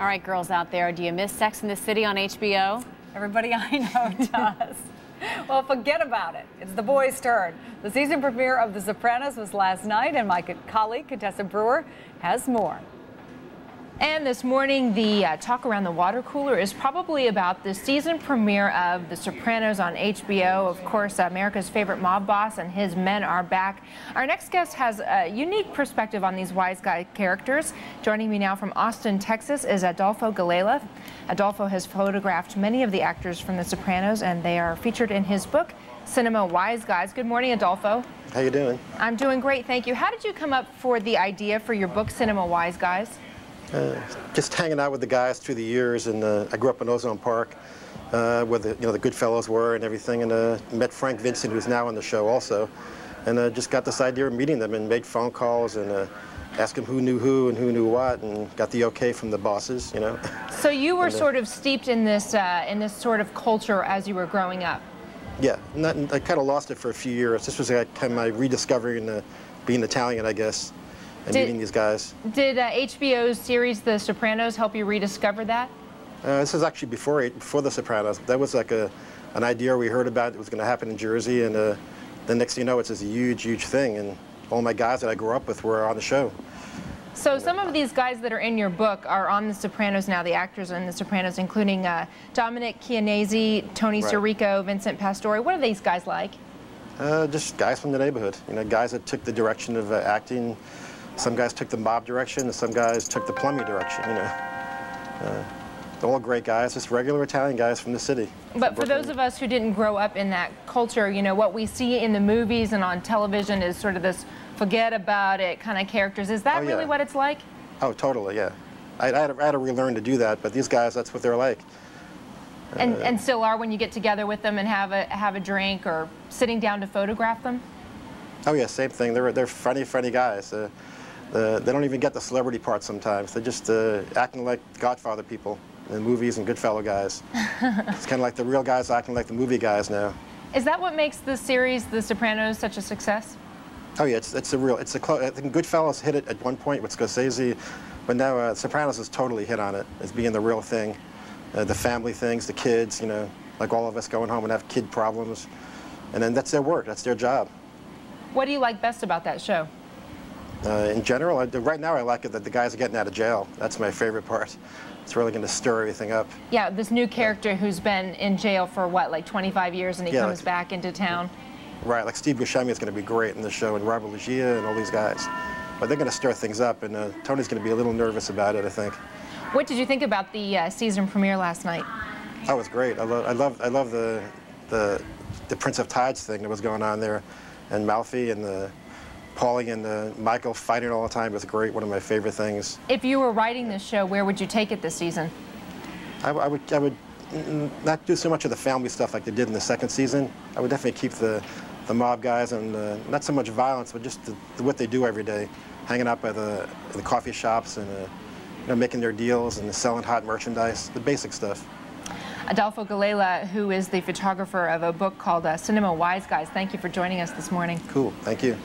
All right, girls out there, do you miss Sex and the City on HBO? Everybody I know does. Well, forget about it. It's the boys' turn. The season premiere of The Sopranos was last night, and my colleague, Contessa Brewer, has more. And this morning, the talk around the water cooler is probably about the season premiere of The Sopranos on HBO. Of course, America's favorite mob boss and his men are back. Our next guest has a unique perspective on these wise guy characters. Joining me now from Austin, Texas is ADOLFO GALLELA. ADOLFO has photographed many of the actors from The Sopranos, and they are featured in his book, Cinema Wise Guys. Good morning, ADOLFO. How you doing? I'm doing great, thank you. How did you come up for the idea for your book, Cinema Wise Guys? Just hanging out with the guys through the years, and I grew up in Ozone Park, where the good fellows were and everything, and met Frank Vincent, who's now on the show also, and just got this idea of meeting them and made phone calls and asked them who knew what, and got the okay from the bosses, you know. So you were sort of steeped in this sort of culture as you were growing up. Yeah, I kind of lost it for a few years. This was like kind of my rediscovering being Italian, I guess. And meeting these guys. Did HBO's series The Sopranos help you rediscover that? This is actually before The Sopranos. That was like an idea we heard about. It was going to happen in Jersey, and the next thing you know, it's this huge thing. And all my guys that I grew up with were on the show. So some of these guys that are in your book are on The Sopranos now, the actors in The Sopranos, including Dominic Chianese, Tony Sirico, Vincent Pastore. What are these guys like? Just guys from the neighborhood. You know, guys that took the direction of acting. Some guys took the mob direction, and some guys took the plumbing direction, you know. They're all great guys, just regular Italian guys from the city. But for those of us who didn't grow up in that culture, you know, what we see in the movies and on television is sort of this forget about it kind of characters. Is that really what it's like? Oh, totally, yeah. I had to relearn to do that, but these guys, that's what they're like. And still are when you get together with them and have a drink or sitting down to photograph them? Oh yeah, same thing. They're funny guys. They don't even get the celebrity part sometimes. They're just acting like Godfather people in movies and Goodfellow guys. It's kind of like the real guys acting like the movie guys now. Is that what makes the series The Sopranos such a success? Oh yeah, I think Goodfellas hit it at one point with Scorsese, but now Sopranos has totally hit on it as being the real thing. The family things, the kids, you know, like all of us going home and have kid problems. And then that's their work, that's their job. What do you like best about that show? In general, right now I like it that the guys are getting out of jail. That's my favorite part. It's really going to stir everything up. Yeah, this new character who's been in jail for what, like 25 years, and he comes back into town. Right, like Steve Buscemi is going to be great in the show, and Robert Loggia and all these guys. But they're going to stir things up, and Tony's going to be a little nervous about it, I think. What did you think about the season premiere last night? Oh, it was great. I love the Prince of Tides thing that was going on there, and Malfi and the Paulie and Michael fighting all the time was great. One of my favorite things. If you were writing this show, where would you take it this season? I would not do so much of the family stuff like they did in the second season. I would definitely keep the mob guys and not so much violence, but just what they do every day, hanging out by the coffee shops and you know, making their deals and selling hot merchandise, the basic stuff. ADOLFO GALLELA, who is the photographer of a book called Cinema Wise Guys, thank you for joining us this morning. Cool, thank you.